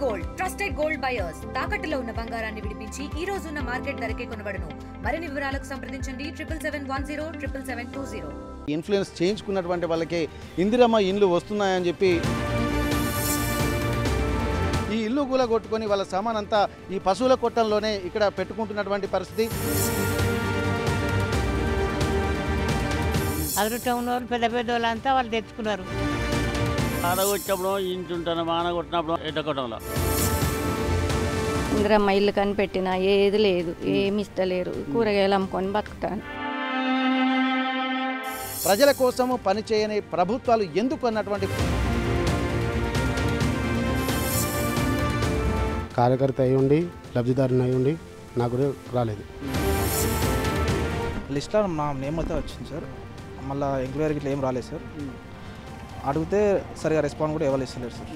Gold trusted gold buyers తాకట్టులో ఉన్న బంగారాన్ని విడిపించి ఈ రోజు ఉన్న మార్కెట్ ధరకే కొనబడును. మరిన్ని వివరాలకు సంప్రదించండి 77107720. ఇన్ఫ్లుయెన్స్ చేయించుకున్నటువంటి వాళ్ళకి ఇందిరమ్మ ఇండ్లు వస్తున్నాయని చెప్పి ఈ ఇల్లు కూలగొట్టుకొని వాళ్ళ సామాన్ అంతా ఈ పశువుల కొట్టంలోనే ఇక్కడ పెట్టుకుంటున్నటువంటి పరిస్థితి. అదృష్టం ఉన్నవాళ్ళు పెద్ద పెద్ద వాళ్ళంతా వాళ్ళు తెచ్చుకున్నారు. ఆడగొచ్చినప్పుడు ఇంటుంటాను, వాన కొట్టినప్పుడు ఎడ్డకొట్టంలో ఇందిరమ్మ ఇల్లు కనిపెట్టినా ఏది లేదు, ఏమి ఇష్టలేరు, కూరగాయలు అమ్ముకొని బతుకుతాను. ప్రజల కోసము పనిచేయని ప్రభుత్వాలు ఎందుకు అన్నటువంటి కార్యకర్త అయి ఉండి లబ్ధిదారుని అయి ఉండి నాకు రాలేదు. లిస్ట్లో నా నేమ్ అయితే వచ్చింది సార్, మళ్ళీ ఎంక్వైరీకి ఇట్లా ఏం రాలేదు సార్. అడిగితే సరిగా రెస్పాండ్ కూడా ఎవరు ఇస్తలేరు సార్.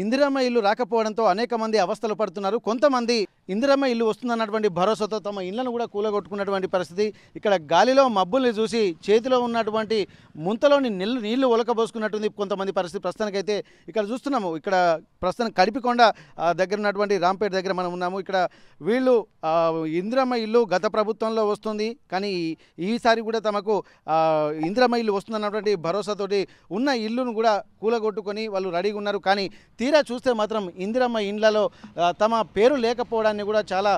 ఇందిరమ్మ ఇల్లు రాకపోవడంతో అనేక మంది అవస్థలు పడుతున్నారు. కొంతమంది ఇందిరమ్మ ఇల్లు వస్తుందన్నటువంటి భరోసాతో తమ ఇళ్లను కూడా కూలగొట్టుకున్నటువంటి పరిస్థితి. ఇక్కడ గాలిలో మబ్బుల్ని చూసి చేతిలో ఉన్నటువంటి ముంతలోని నీళ్లు ఒలకబోసుకున్నట్టుంది కొంతమంది పరిస్థితి. ప్రస్తుతానికైతే ఇక్కడ చూస్తున్నాము, ఇక్కడ ప్రస్తుతం కడిపికొండ దగ్గర ఉన్నటువంటి రాంపేట దగ్గర మనం ఉన్నాము. ఇక్కడ వీళ్ళు ఇందిరమ్మ ఇల్లు గత ప్రభుత్వంలో వస్తుంది, కానీ ఈసారి కూడా తమకు ఇందిరమ్మ ఇల్లు వస్తుందన్నటువంటి భరోసాతోటి ఉన్న ఇల్లును కూడా కూలగొట్టుకొని వాళ్ళు రెడీగా ఉన్నారు. కానీ తీరా చూస్తే మాత్రం ఇందిరమ్మ ఇండ్లలో తమ పేరు లేకపోవడాన్ని కూడా చాలా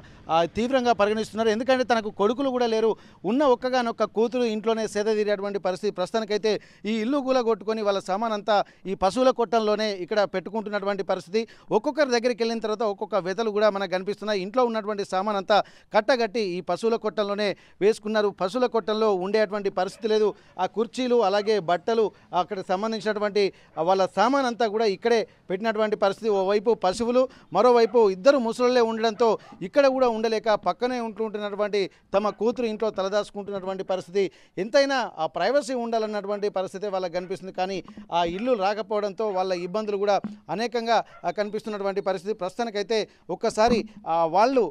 తీవ్రంగా పరిగణిస్తున్నారు. ఎందుకంటే తనకు కొడుకులు కూడా లేరు, ఉన్న ఒక్కగానొక్క కూతురు ఇంట్లోనే సేద తీరేటువంటి పరిస్థితి. ప్రస్తుతానికైతే ఈ ఇల్లు కూలగొట్టుకొని వాళ్ళ సామాన్ అంతా ఈ పశువుల కొట్టంలోనే ఇక్కడ పెట్టుకుంటున్నటువంటి పరిస్థితి. ఒక్కొక్కరి దగ్గరికి వెళ్ళిన తర్వాత ఒక్కొక్క వెతలు కూడా మనకు కనిపిస్తున్నాయి. ఇంట్లో ఉన్నటువంటి సామాన్ అంతా కట్టగట్టి ఈ పశువుల కొట్టంలోనే వేసుకున్నారు. పశువుల కొట్టంలో ఉండేటువంటి పరిస్థితి లేదు. ఆ కుర్చీలు అలాగే బట్టలు అక్కడ సంబంధించినటువంటి వాళ్ళ సామాన్ అంతా కూడా ఇక్కడే పెట్టినటువంటి పరిస్థితి. ఓవైపు పశువులు, మరోవైపు ఇద్దరు ముసలులే ఉండడంతో ఇక్కడ కూడా ఉండలేక పక్కనే ఉంటున్నటువంటి తమ కూతురు ఇంట్లో తలదాచుకుంటున్నటువంటి పరిస్థితి. ఎంతైనా ఆ ప్రైవసీ ఉండాలన్నటువంటి పరిస్థితి వాళ్ళకి కనిపిస్తుంది. కానీ ఆ ఇల్లు రాకపోవడంతో వాళ్ళ ఇబ్బందులు కూడా అనేకంగా కనిపిస్తున్నటువంటి పరిస్థితి. ప్రస్తుతానికైతే ఒక్కసారి వాళ్ళు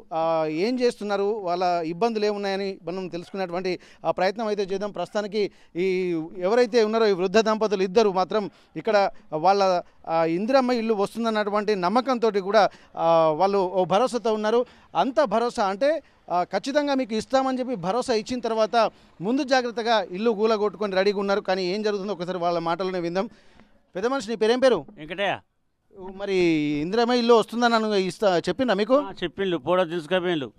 ఏం చేస్తున్నారు, వాళ్ళ ఇబ్బందులు ఏమున్నాయని మనం తెలుసుకునేటువంటి ప్రయత్నం అయితే చేద్దాం. ప్రస్తుతానికి ఈ ఎవరైతే ఉన్నారో ఈ వృద్ధ దంపతులు ఇద్దరు మాత్రం ఇక్కడ వాళ్ళ ఇందిరమ్మ ఇల్లు వస్తుందన్నటువంటి నమ్మకంతో కూడా వాళ్ళు ఓ భరోసాతో ఉన్నారు. అంత భరోసా అంటే ఖచ్చితంగా మీకు ఇస్తామని చెప్పి భరోసా ఇచ్చిన తర్వాత ముందు జాగ్రత్తగా ఇల్లు కూలగొట్టుకొని రెడీగా ఉన్నారు. కానీ ఏం జరుగుతుందో ఒకసారి వాళ్ళ మాటలోనే విందాం. పెద్ద మనిషి, నీ పేరేం పేరు? వెంకటయ్య. మరి ఇందిరమ్మ ఇల్లు వస్తుందని నన్ను చెప్పిందా మీకు? చెప్పిండు, కూడా తీసుకుపోయిండు.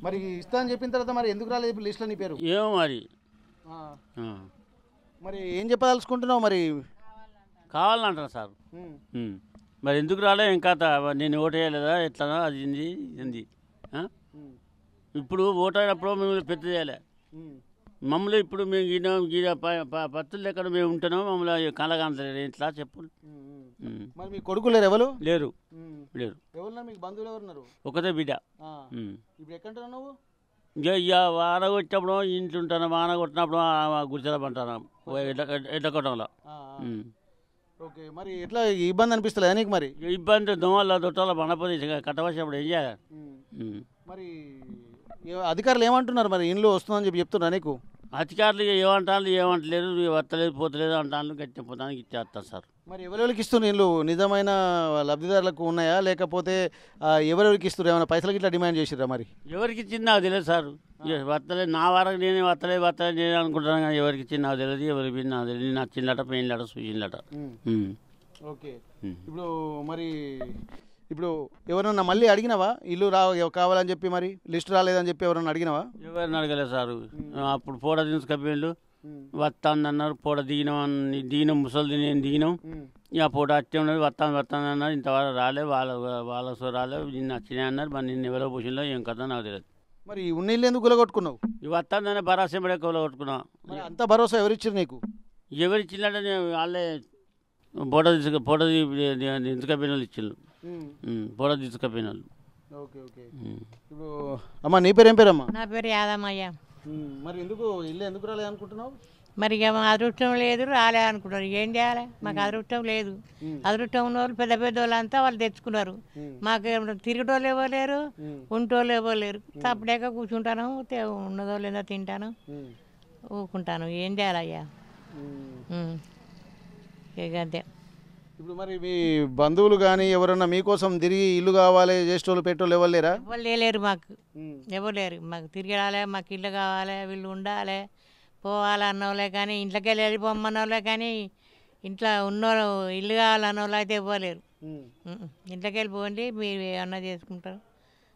మరి ఇస్తా అని చెప్పిన తర్వాత మరి ఎందుకు రాలేదు లిస్ట్లో నీ పేరు? ఏమో మరి. మరి ఏం చెప్పదలుచుకుంటున్నావు? మరి కావాలంటారు సార్. మరి ఎందుకు రాలే? ఇంకా నేను ఓటు వేయలేదా ఎట్లా? అది ఏంది ఇప్పుడు ఓటు అయినప్పుడు మేము పెద్ద చేయాలి. మమ్మల్ని ఇప్పుడు మేము గీన పత్తులు ఎక్కడ మేము ఉంటున్నాం, మమ్మల్ని కలగంటలేదు. ఇట్లా చెప్పు. మరి మీ కొడుకులు లేరు? ఎవరు లేరు? లేరు. ఎవరున్నారు మీకు? బంధువులు ఎవరున్నారు? ఒకటే బిడ్డ. ఇప్పుడు ఎక్కడుంటున్నావు నువ్వు? ఇక వాన కొట్టినప్పుడు ఇంట్లో ఉంటాను, వాన కొట్టినప్పుడు గుడిసెల పంటాను ఎడ్డకొట్టంలో. ఓకే, మరి ఎట్లా ఇబ్బంది అనిపిస్తలేదు నీకు? మరి ఇబ్బంది దోమల దొట్టాల బండపోతే కట్టవచ్చినప్పుడు ఏం చేయాలి? మరి అధికారులు ఏమంటున్నారు? మరి ఇంట్లో వస్తుందని చెప్పి చెప్తున్నా నీకు? అధికారులు ఏమంటలేదు, వస్తలేదు పోతలేదు అంటాను. గట్టి పోతానికి ఇచ్చేస్తారు సార్. మరి ఎవరెవరికి ఇస్తున్నారు ఇండ్లు? నిజమైన లబ్ధిదారులకు ఉన్నాయా లేకపోతే ఎవరెవరికి ఇస్తున్నారు? ఏమైనా పైసలకి ఇట్లా డిమాండ్ చేసిరా? మరి ఎవరికి ఇచ్చింది నాకు తెలియదు సార్. వస్తలేదు నా వరకు నేనే వస్తలేదు నేను అనుకుంటాను. కానీ ఎవరికి ఇచ్చింది నాకు తెలియదు, ఎవరికి నాకు తెలియదు. నచ్చిందట, పెయిన్లట, సూచిందట. ఓకే, ఇప్పుడు మరి ఇప్పుడు ఎవరన్నా మళ్ళీ అడిగినావా ఇల్లు కావాలని చెప్పి? మరి లిస్ట్ రాలేదని చెప్పి ఎవరన్నా అడిగినావా? ఎవరిని అడగలేదు సారు. అప్పుడు పూడ తీసుకపోయిండు, వస్తానన్నారు. పూడ దిగినాం ముసలి నేను దిగినాం. ఇక పూట వచ్చే ఉన్నది, వస్తానన్నారు. ఇంతవరకు రాలే, వాళ్ళ రాలే. నిన్న వచ్చినాయి అన్నారు. మరి నిన్న ఎవరో పోసిందో ఏం కదా నాకు తెలియదు. మరి ఉన్న ఇల్లు ఎందుకు కూలగొట్టుకున్నావు? ఇవి వస్తానని భరోసా పడే కూలగొట్టుకున్నా. అంత భరోసా ఎవరిచ్చారు నీకు? ఎవరిచ్చిందంటే వాళ్ళే పూట తీసుకపోయిన వాళ్ళు ఇచ్చిండ్రు. పూట తీసుకపోయిన వాళ్ళు. Okay okay. ఇప్పుడు అమ్మ, నీ పేరు ఏం పేరమ్మా? నా పేరు యాదమ్మయ్య. మరి ఎందుకు ఇల్లు ఎందుకు రాలేదు అనుకుంటున్నావు? మరి ఇక మా అదృష్టం లేదు, రాలే అనుకుంటారు. ఏం చేయాలి? మాకు అదృష్టం లేదు. అదృష్టం ఉన్న వాళ్ళు పెద్ద పెద్ద వాళ్ళంతా వాళ్ళు తెచ్చుకున్నారు. మాకు తిరిగేటోళ్ళు ఇవ్వలేరు, ఉంటోళ్ళు ఇవ్వలేరు. తప్పలేక కూర్చుంటాను, ఉన్నదో లేదో తింటాను, ఊకుంటాను. ఏం చేయాలయ్యా? ఇక అంతే. ఇప్పుడు మరి మీ బంధువులు కానీ ఎవరన్నా మీకోసం తిరిగి ఇల్లు కావాలి చేసేటోళ్ళు పెట్టోళ్ళు ఎవరు లేరా? ఎవరు లేరు మాకు, ఎవరు లేరు మాకు. తిరగాలి, మాకు ఇల్లు కావాలి, వీళ్ళు ఉండాలి, పోవాలన్నోళ్ళే కానీ ఇంట్లోకి వెళ్ళిపోమ్మన్నోళ్ళే కానీ ఇంట్లో ఉన్నోళ్ళు ఇల్లు కావాలన్నోళ్ళు అయితే ఇవ్వలేరు. ఇంట్లోకి వెళ్ళిపోండి మీరు ఏమన్నా చేసుకుంటారు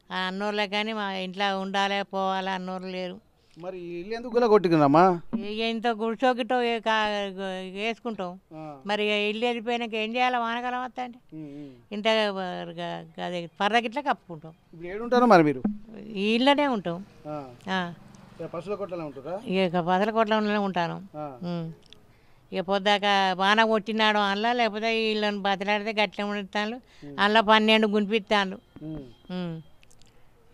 అన్నోళ్ళే కానీ మా ఇంట్లో ఉండాలి పోవాలి అన్నోళ్ళు లేరు. మరి ఇల్లు ఎందుకు గుల కొట్టుకున్నామా? ఇక ఇంత గుడిసోకిటో వేసుకుంటాం. మరి ఇల్లు వెళ్ళిపోయినాక ఏం చేయాలి? వానకాలం వస్తా అంటే ఇంత అదే పర్రగిట్లా కప్పుకుంటాం. ఇప్పుడు ఏడుంటారో మరి మీరు? ఈ ఇళ్ళనే ఉంటాం. పశువుల కొట్టలో ఉంటారా? ఇక పసల కొట్లలోనే ఉంటాను. ఇక పొద్దాక వాన కొట్టినాడు అందులో, లేకపోతే వీళ్ళని బతిలాడితే గట్ల ఉండిస్తాను అందులో 12 గునిపిస్తాను.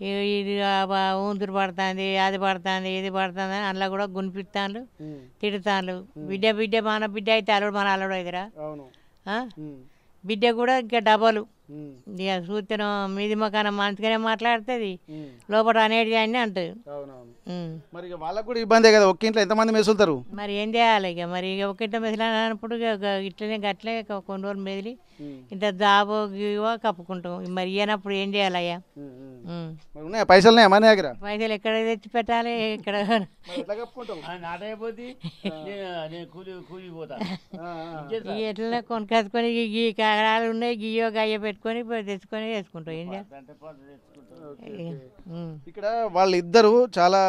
ఇది ఊంతురు పడుతుంది, అది పడుతుంది, ఇది పడుతుంది అని అందులో కూడా గునిపిస్తాను, తిడతాను. బిడ్డ మన బిడ్డ అయితే అల్లుడు మన అల్లుడు అయితేరా, బిడ్డ కూడా ఇంకా డబలు. ఇక సూచన మీది మొక్కన మంచిగానే మాట్లాడుతుంది, లోపల అనేది అని అంటుంది. మరి వాళ్ళకు కూడా ఇబ్బందే కదా, ఒక్క ఇంట్లో ఎంతమంది మెసులుతారు? మరి ఏం చేయాలి? ఇక మరి ఇక ఒక ఇంట్లో మెసిలినప్పుడు ఇట్లనే గట్లే కొన్ని రోజులు మెదిలి ఇంత దాబో గివో కప్పుకుంటాం. మరి ఇయ్యనప్పుడు ఏం చేయాలయ్యా? పైసలు మన దగ్గర? పైసలు ఎక్కడ తెచ్చి పెట్టాలి? ఇక్కడ ఎట్లా కొనుకొచ్చుకొని గీ కాగడాలు ఉన్నాయి, గియో గయ్య పెట్టుకొని తెచ్చుకొని వేసుకుంటాం. ఏం చేయాలి? ఇక్కడ వాళ్ళిద్దరూ చాలా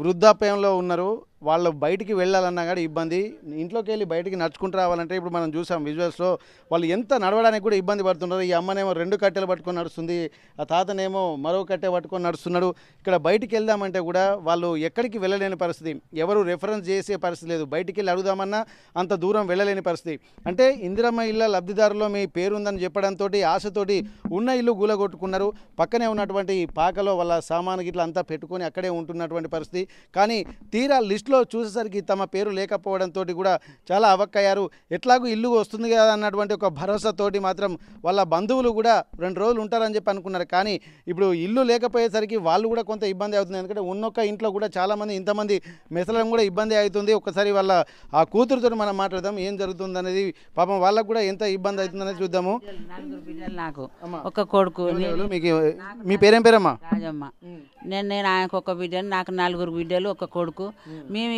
వృద్ధాప్యంలో ఉన్నారు. వాళ్ళు బయటికి వెళ్ళాలన్నా కూడా ఇబ్బంది. ఇంట్లోకి వెళ్ళి బయటికి నడుచుకుంటూ రావాలంటే ఇప్పుడు మనం చూసాం విజువల్స్లో వాళ్ళు ఎంత నడవడానికి కూడా ఇబ్బంది పడుతున్నారు. ఈ అమ్మనేమో 2 కట్టెలు పట్టుకొని నడుస్తుంది, ఆ తాతనేమో మరో కట్టె పట్టుకొని నడుస్తున్నాడు. ఇక్కడ బయటికి వెళ్దామంటే కూడా వాళ్ళు ఎక్కడికి వెళ్ళలేని పరిస్థితి, ఎవరు రెఫరెన్స్ చేసే పరిస్థితి లేదు. బయటికి వెళ్ళి అడుగుదామన్నా అంత దూరం వెళ్ళలేని పరిస్థితి. అంటే ఇందిరమ్మ ఇళ్ళ లబ్ధిదారులో మీ పేరుందని చెప్పడంతో ఆశతోటి ఉన్న ఇల్లు గూలగొట్టుకున్నారు. పక్కనే ఉన్నటువంటి పాకలో వాళ్ళ సామాను గిట్ల అంతా పెట్టుకొని అక్కడే ఉంటున్నటువంటి పరిస్థితి. కానీ తీరా లిస్టులో చూసేసరికి తమ పేరు లేకపోవడంతో కూడా చాలా అవక్కయ్యారు. ఎట్లాగూ ఇల్లు వస్తుంది కదా అన్నటువంటి ఒక భరోసాతోటి మాత్రం వాళ్ళ బంధువులు కూడా 2 రోజులు ఉంటారని చెప్పి అనుకున్నారు. కానీ ఇప్పుడు ఇల్లు లేకపోయేసరికి వాళ్ళు కూడా కొంత ఇబ్బంది అవుతుంది. ఎందుకంటే ఉన్నొక్క ఇంట్లో కూడా చాలామంది ఇంతమంది మెసలం కూడా ఇబ్బంది అవుతుంది. ఒక్కసారి వాళ్ళ ఆ కూతురుతో మనం మాట్లాడదాం ఏం జరుగుతుంది అనేది. పాపం వాళ్ళకు కూడా ఎంత ఇబ్బంది అవుతుందనేది చూద్దాము. నాకు ఒక కొడుకు. మీకు మీ పేరేం పేరమ్మా? రాజమ్మ. నేను ఆయనకు ఒక బిడ్డను, నాకు 4 బిడ్డలు, ఒక కొడుకు. మేము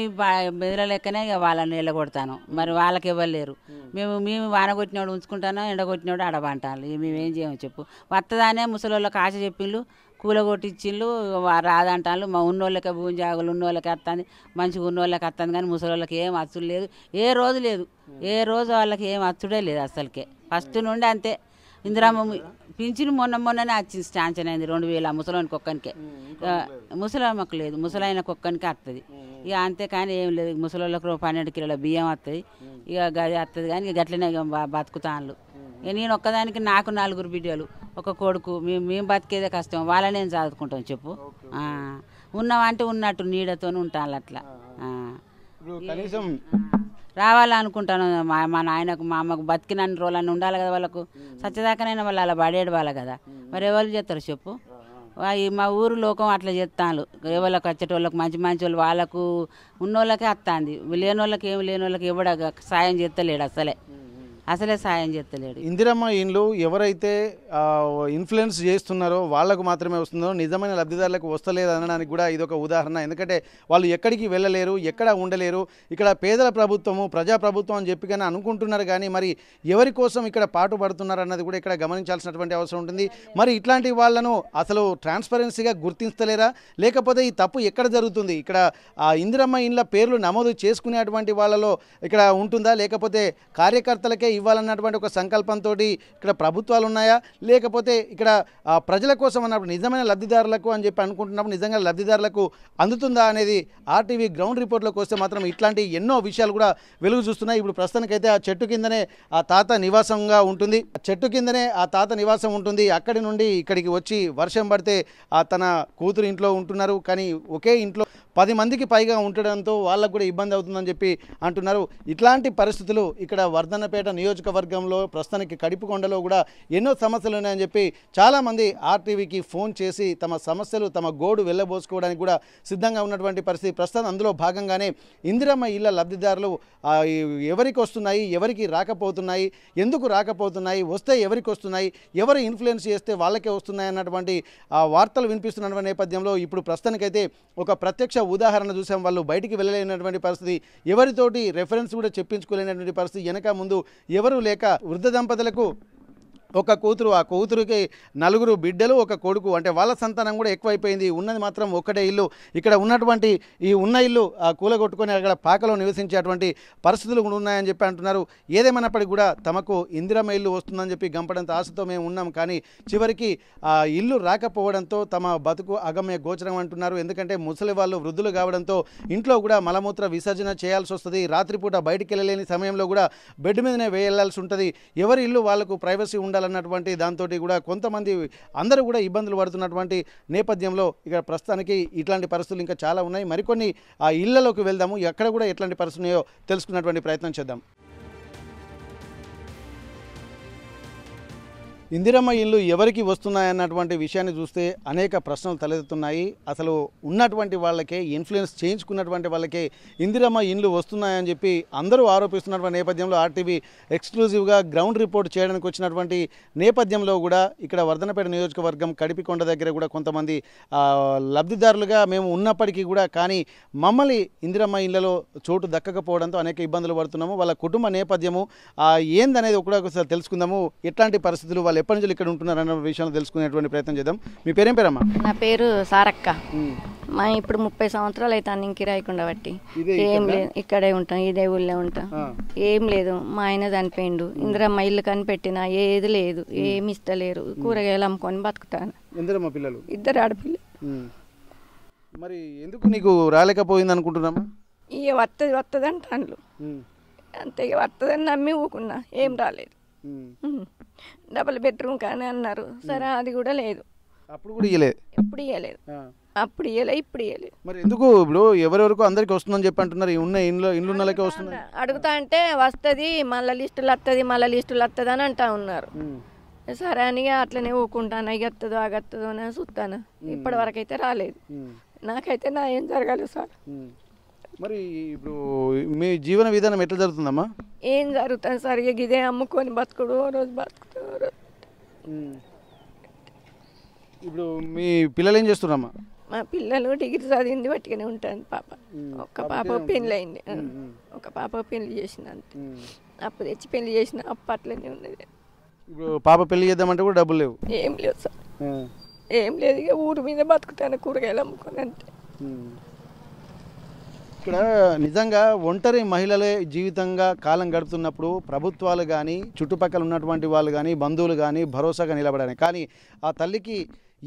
బెదిర లెక్కనే ఇక వాళ్ళని వెళ్ళగొడతాను. మరి వాళ్ళకి ఇవ్వలేరు. మేము వాన కొట్టినోడు ఉంచుకుంటాను, ఎండగొట్టినోడు అడబంటాను. మేమేం చేయము చెప్పు. వత్తదానే ముసలోళ్ళకి ఆశ చెప్పిండ్రు, కూలగొట్టిచ్చిళ్ళు, రాదంటాను. మా ఉన్నోళ్ళకే భూమి జాగులు ఉన్నోళ్ళకి వస్తుంది, మంచిగా ఉన్నోళ్ళకి వస్తుంది. కానీ ముసలోళ్ళకి ఏం అచ్చుడు లేదు, ఏ రోజు లేదు, ఏ రోజు వాళ్ళకి ఏం అచ్చుడే లేదు అసలుకే. ఫస్ట్ నుండి అంతే. ఇందిరామ్మ పింఛను మొన్ననే వచ్చింది, స్టాంక్షన్ అయింది 2000 ముసలానికి ఒక్కనికే. ముసలామ్మకు లేదు, ముసలాయనకు ఒక్కనికే వస్తుంది. ఇక అంతే. కానీ ఏం లేదు, ముసలోళ్ళకు 12 కిలోల బియ్యం వస్తుంది. ఇక గది వస్తుంది. కానీ ఇక గట్లనే బతుకుతాను. ఇక నేను ఒక్కదానికి, నాకు 4 బిడ్డలు, ఒక కొడుకు. మేము బతికేదే కష్టం, వాళ్ళని నేను చదువుకుంటాం చెప్పు. ఉన్నామంటే ఉన్నట్టు నీడతో ఉంటాను అట్లా. కనీసం రావాలనుకుంటాను. మా నాయనకు మా అమ్మకు బతికినన్ని రోజులన్నీ ఉండాలి కదా వాళ్ళకు. సత్యదాకానైనా వాళ్ళు అలా పడేడు వాళ్ళ కదా. మరి ఎవరు చేస్తారు చెప్పు? మా ఊరు లోకం అట్లా చేస్తాను. ఎవరికి వచ్చేటోళ్ళకి మంచి వాళ్ళు వాళ్ళకు ఉన్నోళ్ళకే వస్తుంది. లేని వాళ్ళకి ఏమి లేని వాళ్ళకి ఎవడ సాయం చేస్తలేడు, అసలే సాయం చేస్తలేడు. ఇందిరమ్మ ఇండ్లు ఎవరైతే ఇన్ఫ్లుయెన్స్ చేస్తున్నారో వాళ్ళకు మాత్రమే వస్తుందో, నిజమైన లబ్ధిదారులకు వస్తలేదు అనడానికి కూడా ఇదొక ఉదాహరణ. ఎందుకంటే వాళ్ళు ఎక్కడికి వెళ్ళలేరు, ఎక్కడ ఉండలేరు. ఇక్కడ పేదల ప్రభుత్వము, ప్రజాప్రభుత్వం అని చెప్పి కానీ అనుకుంటున్నారు. కానీ మరి ఎవరి కోసం ఇక్కడ పాటుపడుతున్నారు అన్నది కూడా ఇక్కడ గమనించాల్సినటువంటి అవసరం ఉంటుంది. మరి ఇట్లాంటి వాళ్ళను అసలు ట్రాన్స్పరెన్సీగా గుర్తించలేరా, లేకపోతే ఈ తప్పు ఎక్కడ జరుగుతుంది? ఇక్కడ ఇందిరమ్మ ఇండ్ల పేర్లు నమోదు చేసుకునేటువంటి వాళ్ళలో ఇక్కడ ఉంటుందా, లేకపోతే కార్యకర్తలకే ఇవ్వాలన్నటువంటి ఒక సంకల్పంతో ఇక్కడ ప్రభుత్వాలు ఉన్నాయా, లేకపోతే ఇక్కడ ప్రజల కోసం అన్నప్పుడు నిజమైన లబ్ధిదారులకు అని చెప్పి అనుకుంటున్నప్పుడు నిజంగా లబ్ధిదారులకు అందుతుందా అనేది ఆర్టీవీ గ్రౌండ్ రిపోర్ట్లోకి వస్తే మాత్రం ఇట్లాంటి ఎన్నో విషయాలు కూడా వెలుగు చూస్తున్నాయి. ఇప్పుడు ప్రస్తుతానికైతే ఆ చెట్టు కిందనే ఆ తాత నివాసంగా ఉంటుంది, చెట్టు కిందనే ఆ తాత నివాసం ఉంటుంది. అక్కడి నుండి ఇక్కడికి వచ్చి వర్షం పడితే తన కూతురు ఇంట్లో ఉంటున్నారు. కానీ ఒకే ఇంట్లో 10 మందికి పైగా ఉండడంతో వాళ్ళకు కూడా ఇబ్బంది అవుతుందని చెప్పి అంటున్నారు. ఇట్లాంటి పరిస్థితులు ఇక్కడ వర్ధన్నపేట నియోజకవర్గంలో ప్రస్తుతానికి కడిపికొండలో కూడా ఎన్నో సమస్యలు ఉన్నాయని చెప్పి చాలామంది ఆర్టీవీకి ఫోన్ చేసి తమ సమస్యలు తమ గోడు వెళ్ళబోసుకోవడానికి కూడా సిద్ధంగా ఉన్నటువంటి పరిస్థితి. ప్రస్తుతం అందులో భాగంగానే ఇందిరమ్మ ఇళ్ల లబ్ధిదారులు ఎవరికి వస్తున్నాయి, ఎవరికి రాకపోతున్నాయి, ఎందుకు రాకపోతున్నాయి, వస్తే ఎవరికి వస్తున్నాయి, ఎవరు ఇన్ఫ్లుయెన్స్ చేస్తే వాళ్ళకే వస్తున్నాయి అన్నటువంటి వార్తలు వినిపిస్తున్న నేపథ్యంలో ఇప్పుడు ప్రస్తుతానికైతే ఒక ప్రత్యక్ష ఉదాహరణ చూసాం. వాళ్ళు బయటికి వెళ్ళలేనటువంటి పరిస్థితి, ఎవరితోటి రెఫరెన్స్ కూడా చెప్పించుకోలేనటువంటి పరిస్థితి, వెనక ముందు ఎవరు లేక వృద్ధ దంపతులకు ఒక కూతురు, ఆ కూతురుకి 4 బిడ్డలు, ఒక కొడుకు, అంటే వాళ్ళ సంతానం కూడా ఎక్కువైపోయింది. ఉన్నది మాత్రం ఒక్కటే ఇల్లు. ఇక్కడ ఉన్నటువంటి ఈ ఉన్న ఇల్లు కూలగొట్టుకొని అక్కడ పాకలో నివసించేటువంటి పరిస్థితులు కూడా ఉన్నాయని చెప్పి అంటున్నారు. ఏదేమైనప్పటికీ కూడా తమకు ఇందిరమ్మ ఇల్లు వస్తుందని చెప్పి గంపడంత ఆశతో మేము ఉన్నాం, కానీ చివరికి ఆ ఇల్లు రాకపోవడంతో తమ బతుకు అగమ్య గోచరం అంటున్నారు. ఎందుకంటే ముసలి వాళ్ళు వృద్ధులు కావడంతో ఇంట్లో కూడా మలమూత్ర విసర్జన చేయాల్సి వస్తుంది. రాత్రిపూట బయటికి వెళ్ళలేని సమయంలో కూడా బెడ్ మీదనే వేయాల్సి ఉంటుంది. ఎవరి ఇల్లు వాళ్ళకు ప్రైవసీ ఉండాలన్నటువంటి దాంతో కూడా కొంతమంది అందరూ కూడా ఇబ్బందులు పడుతున్నటువంటి నేపథ్యంలో ఇక్కడ ప్రస్తుతానికి ఇట్లాంటి పరిస్థితులు ఇంకా చాలా ఉన్నాయి. మరికొన్ని ఆ ఇళ్లలోకి వెళ్దాము, ఎక్కడ కూడా ఎట్లాంటి పరిస్థితులు ఉన్నాయో తెలుసుకున్నటువంటి ప్రయత్నం చేద్దాం. ఇందిరమ్మ ఇల్లు ఎవరికి వస్తున్నాయన్నటువంటి విషయాన్ని చూస్తే అనేక ప్రశ్నలు తలెత్తుతున్నాయి. అసలు ఉన్నటువంటి వాళ్ళకే, ఇన్ఫ్లుయెన్స్ చేయించుకున్నటువంటి వాళ్ళకే ఇందిరమ్మ ఇల్లు వస్తున్నాయని చెప్పి అందరూ ఆరోపిస్తున్నటువంటి నేపథ్యంలో ఆర్టీవీ ఎక్స్క్లూజివ్గా గ్రౌండ్ రిపోర్ట్ చేయడానికి వచ్చినటువంటి నేపథ్యంలో కూడా ఇక్కడ వర్ధన్నపేట నియోజకవర్గం కడిపికొండ దగ్గర కూడా కొంతమంది లబ్ధిదారులుగా మేము ఉన్నప్పటికీ కూడా కానీ మమ్మల్ని ఇందిరమ్మ ఇళ్లలో చోటు దక్కకపోవడంతో అనేక ఇబ్బందులు పడుతున్నాము. వాళ్ళ కుటుంబ నేపథ్యము ఏందనేది ఒకసారి తెలుసుకుందాము. ఎట్లాంటి పరిస్థితులు, వాళ్ళు ఎప్పటి నుంచి ఇక్కడ ఉంటున్నారు అన్న విషయాన్ని తెలుసుకునేటువంటి ప్రయత్నం చేద్దాం. మీ పేరేం పేరమ్మా? నా పేరు సారక్క. మా ఇప్పుడు 30 సంవత్సరాలు అయితే అన్ని కిరాయికుండా బట్టి ఏం లేదు, ఇక్కడే ఉంటాం, ఇదే ఊళ్ళో ఉంటాం. ఏం లేదు, మా ఆయన చనిపోయిండు. ఇందిరమ్మ ఇల్లు కనిపెట్టినా ఏది లేదు, ఏమి ఇస్తలేరు. కూరగాయలు అమ్ముకొని బతుకుతాను. ఇందిరమ్మ పిల్లలు 2 ఆడపిల్లలు. మరి ఎందుకు నీకు రాలేకపోయింది అనుకుంటున్నామా? ఇక వస్తుంది అంటాను అంతే, ఇక వస్తుందని నమ్మి ఊకున్నా, ఏం రాలేదు. డబుల్ బెడ్రూమ్ కానీ అన్నారు, సరే అది కూడా లేదు. అప్పుడు కూడా ఇయ్యలేదు, ఎప్పుడు ఇయ్యలేదు, అప్పుడు ఇయ్యలే, ఇప్పుడు ఇయ్యలేదు. మరి ఎందుకు ఇప్పుడు ఎవరెవరికి అందరికి వస్తుందని చెప్పి అంటున్నారు? ఉన్న ఇల్లున్నలకే వస్తుంది అడుగుతా అంటే వస్తుంది, మళ్ళీ లిస్టులు వస్తుంది, మళ్ళీ లిస్టులు వస్తుంది అని అంటా ఉన్నారు. సరే అని అట్లనే ఊకుంటాను, ఇక వస్తుందో ఆగస్తుందో అని చూస్తాను. ఇప్పటి వరకు అయితే రాలేదు. నాకైతే నా ఏం జరగాలి సార్. మరి ఇప్పుడు మీ జీవన విధానం ఎట్లా జరుగుతుందమ్మా? ఏం జరుగుతుంది సార్, ఇక ఇదే అమ్ముకొని బతుకుడు, రోజు బతుకుతూ. ఇప్పుడు మీ పిల్లలు ఏం చేస్తున్నారమ్మా? మా పిల్లలు డిగ్రీ చదివింది బట్టిగానే ఉంటుంది. పాప ఒక్క పాప పెళ్ళి అయింది, ఒక పాప పెళ్లి చేసిన, అంతే. అప్పు తెచ్చి పెళ్లి చేసిన, అప్పు అట్లనే ఉన్నది. ఇప్పుడు పాప పెళ్లి చేద్దామంటే కూడా డబ్బులు లేవు? ఏం లేవు సార్, ఏం లేదు. ఇక ఊరి మీద బతుకుతాను, కూరగాయలు అమ్ముకొని, అంతే. ఇక్కడ నిజంగా ఒంటరి మహిళలే జీవితంగా కాలం గడుపుతున్నప్పుడు ప్రభుత్వాలు కానీ, చుట్టుపక్కల ఉన్నటువంటి వాళ్ళు కానీ, బంధువులు కానీ భరోసాగా నిలబడాలి. కానీ ఆ తల్లికి